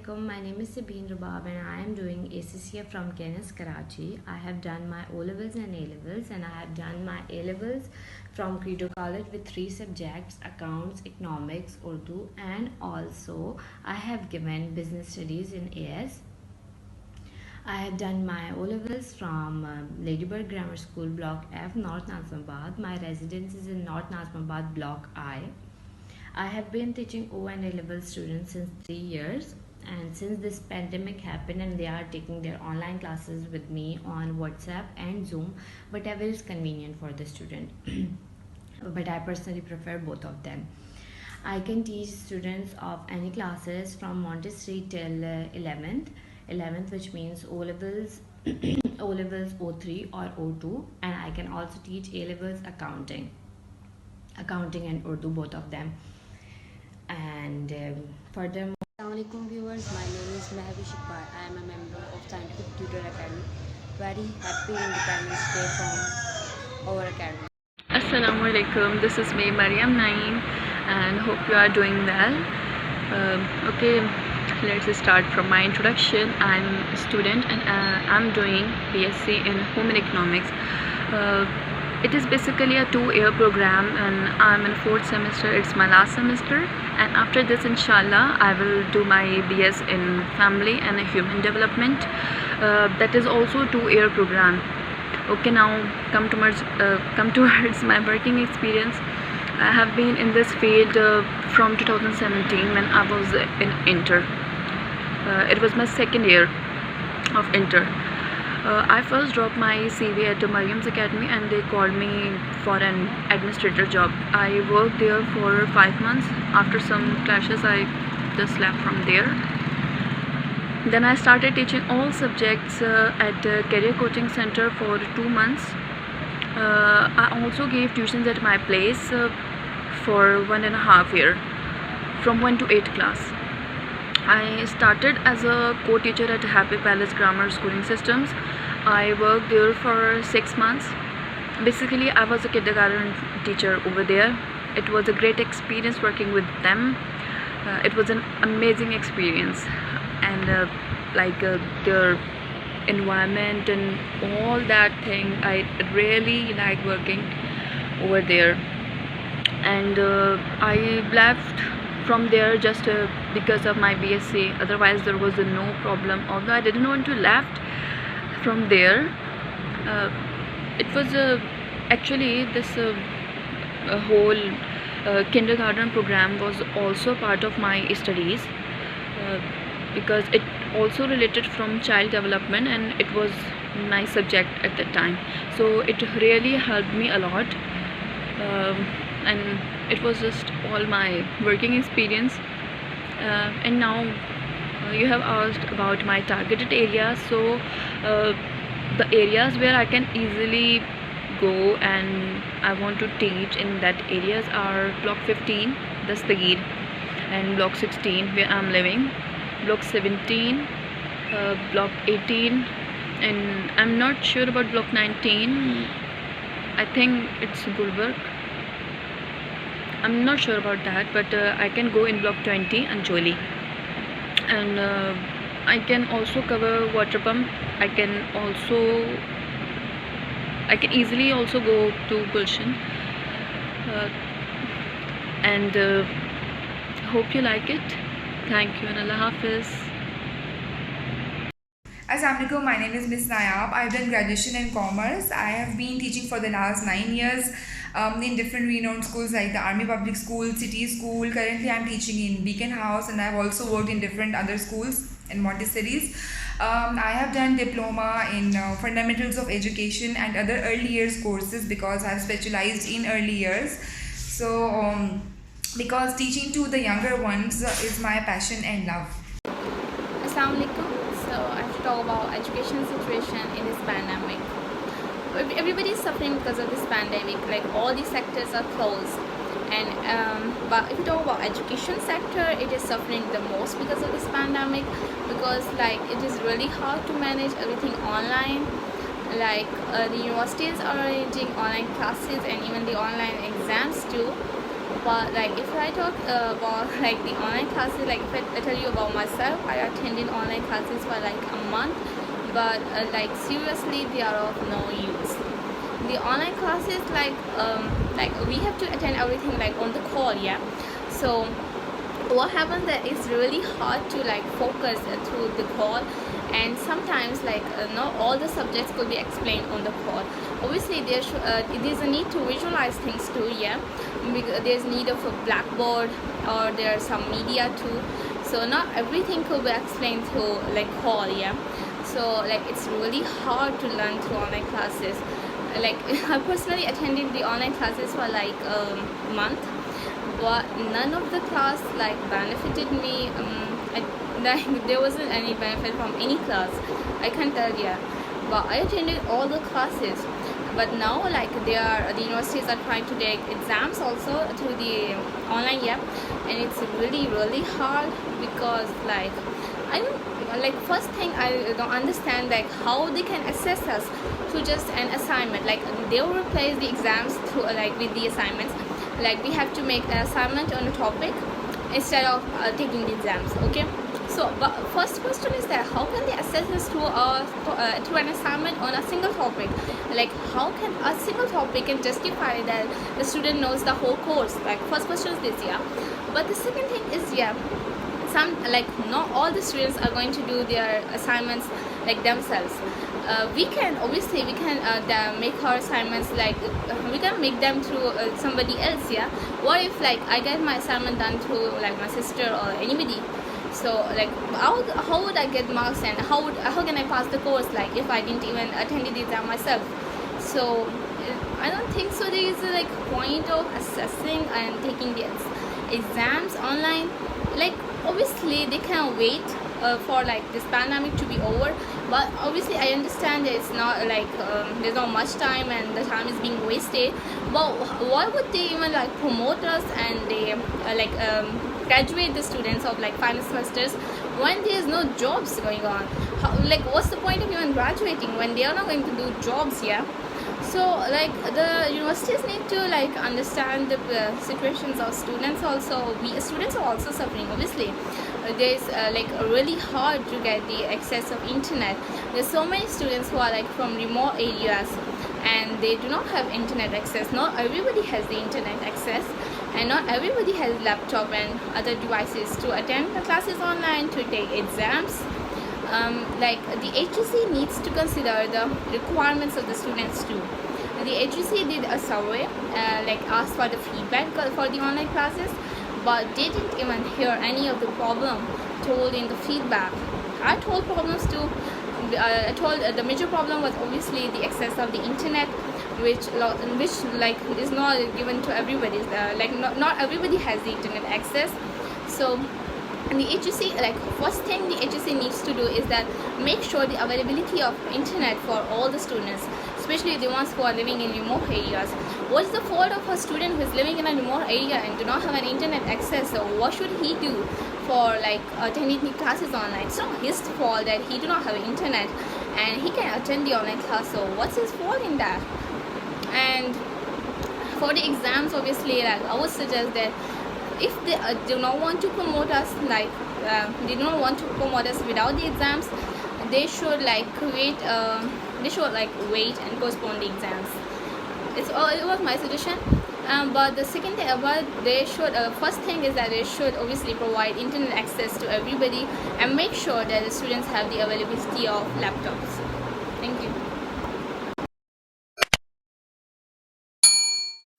Assalamualaikum. My name is Sabeen Rubab and I am doing ACCA from Canis, Karachi. I have done my O-levels and A-levels, and I have done my A-levels from Credo College with 3 subjects: accounts, economics, Urdu, and also I have given business studies in AS. I have done my O-levels from Ladybird Grammar School, Block F, North Nazimabad. My residence is in North Nazimabad, Block I. I have been teaching O and A-level students since 3 years, and since this pandemic happened and they are taking their online classes with me on WhatsApp and Zoom, whatever is convenient for the student. But I personally prefer both of them. I can teach students of any classes from Montessori till 11th, which means O levels, O levels O3 or O2, and I can also teach A levels accounting and Urdu, both of them. And furthermore, Assalamualaikum viewers, my name is Mehvi Shikbar. I am a member of Scientific Tutor Academy. Very happy Independence Day from our academy. Assalamualaikum, this is me Mariam Naeem, and hope you are doing well. Okay, let's start from my introduction. I'm a student and I'm doing BSc in Home and Economics. It is basically a 2-year program and I'm in 4th semester. It's my last semester, and after this inshallah I will do my BS in Family and Human Development. That is also a 2-year program. Okay, now come towards my working experience. I have been in this field from 2017 when I was in Inter. It was my 2nd year of Inter. I first dropped my CV at Mariam's Academy and they called me for an administrator job. I worked there for 5 months. After some clashes, I just left from there. Then I started teaching all subjects at Career Coaching Center for 2 months. I also gave tuitions at my place for 1.5 years, from 1 to 8 class. I started as a co-teacher at Happy Palace Grammar Schooling Systems. I worked there for 6 months. Basically, I was a kindergarten teacher over there. It was a great experience working with them. It was an amazing experience, and their environment and all that thing, I really like working over there. And I left from there just because of my BSc. Otherwise there was no problem, although I didn't want to left from there. It was actually this whole kindergarten program was also part of my studies, because it also related from child development and it was my subject at that time, so it really helped me a lot. And it was just all my working experience. And now you have asked about my targeted areas. So the areas where I can easily go and I want to teach in that areas are Block 15, the Stagir, and Block 16 where I'm living, Block 17, Block 18, and I'm not sure about Block 19. I think it's Gulberg. I'm not sure about that, but I can go in Block 20 and Joli, and I can also cover water pump. I can easily also go to Gulshan, and hope you like it. Thank you and Allah Hafiz. Assalamualaikum, my name is Miss Nayab. I've done graduation in commerce. I have been teaching for the last 9 years in different renowned schools like the Army Public School, City School. Currently I'm teaching in Beacon House, and I've also worked in different other schools in Montessori's. I have done diploma in fundamentals of education and other early years courses because I've specialized in early years. So because teaching to the younger ones is my passion and love. Assalamualaikum. So I have to talk about education situation in this pandemic. Everybody is suffering because of this pandemic. Like all these sectors are closed, and but if you talk about education sector, it is suffering the most because of this pandemic, because like it is really hard to manage everything online. Like the universities are arranging online classes and even the online exams too. But like if I talk about like the online classes, like if I tell you about myself, I attended online classes for like a month, but like seriously they are of no use. The online classes, like we have to attend everything like on the call, yeah. So what happens that it's really hard to like focus through the call, and sometimes like not all the subjects could be explained on the call. Obviously there's a need to visualize things too, yeah, because there's need of a blackboard, or there's some media too, so not everything could be explained through like call, yeah. So like it's really hard to learn through online classes. Like I personally attended the online classes for like a month, but none of the class like benefited me. Like there wasn't any benefit from any class, I can't tell you. But I attended all the classes. But now like the universities are trying to take exams also through the online, yeah, and it's really hard, because like I don't like, first thing I don't understand like how they can assess us through just an assignment. Like they will replace the exams through like with the assignments. Like we have to make an assignment on a topic instead of taking the exams, okay. So but first question is that how can they assess us through an assignment on a single topic? Like how can a single topic can justify that the student knows the whole course? Like first question is this, yeah. But the second thing is, yeah, some like not all the students are going to do their assignments like themselves. We can make our assignments like we can make them through somebody else, yeah. What if like I get my assignment done through like my sister or anybody? So like how would I get marks, and how can I pass the course like if I didn't even attend the exam myself? So I don't think so there is a like point of assessing and taking the exams online. Like obviously they can wait for like this pandemic to be over, but obviously I understand that it's not like there's not much time and the time is being wasted. But why would they even like promote us, and they graduate the students of like final semesters when there's no jobs going on? Like what's the point of even graduating when they are not going to do jobs, yeah? So like the universities need to like understand the situations of students also. We students are also suffering, obviously. There's like really hard to get the access of internet. There's so many students who are like from remote areas and they do not have internet access. Not everybody has the internet access, and not everybody has laptop and other devices to attend the classes online, to take exams. Like the HEC needs to consider the requirements of the students too. The HEC did a survey, like asked for the feedback for the online classes, but they didn't even hear any of the problem told in the feedback. I told problems too. I told the major problem was obviously the access of the internet, which like is not given to everybody. Like not everybody has the internet access. So the HEC, like first thing the HEC needs to do is that make sure the availability of internet for all the students, especially the ones who are living in remote areas. What's the fault of a student who is living in a remote area and do not have an internet access? So what should he do for like attending the classes online? It's not his fault that he do not have internet and he can attend the online class. So what's his fault in that? And for the exams, obviously, like I would suggest that if they do not want to promote us, like they do not want to promote us without the exams, they should like they should like wait and postpone the exams. It was my suggestion. But the second thing about they should first thing is that they should obviously provide internet access to everybody and make sure that the students have the availability of laptops.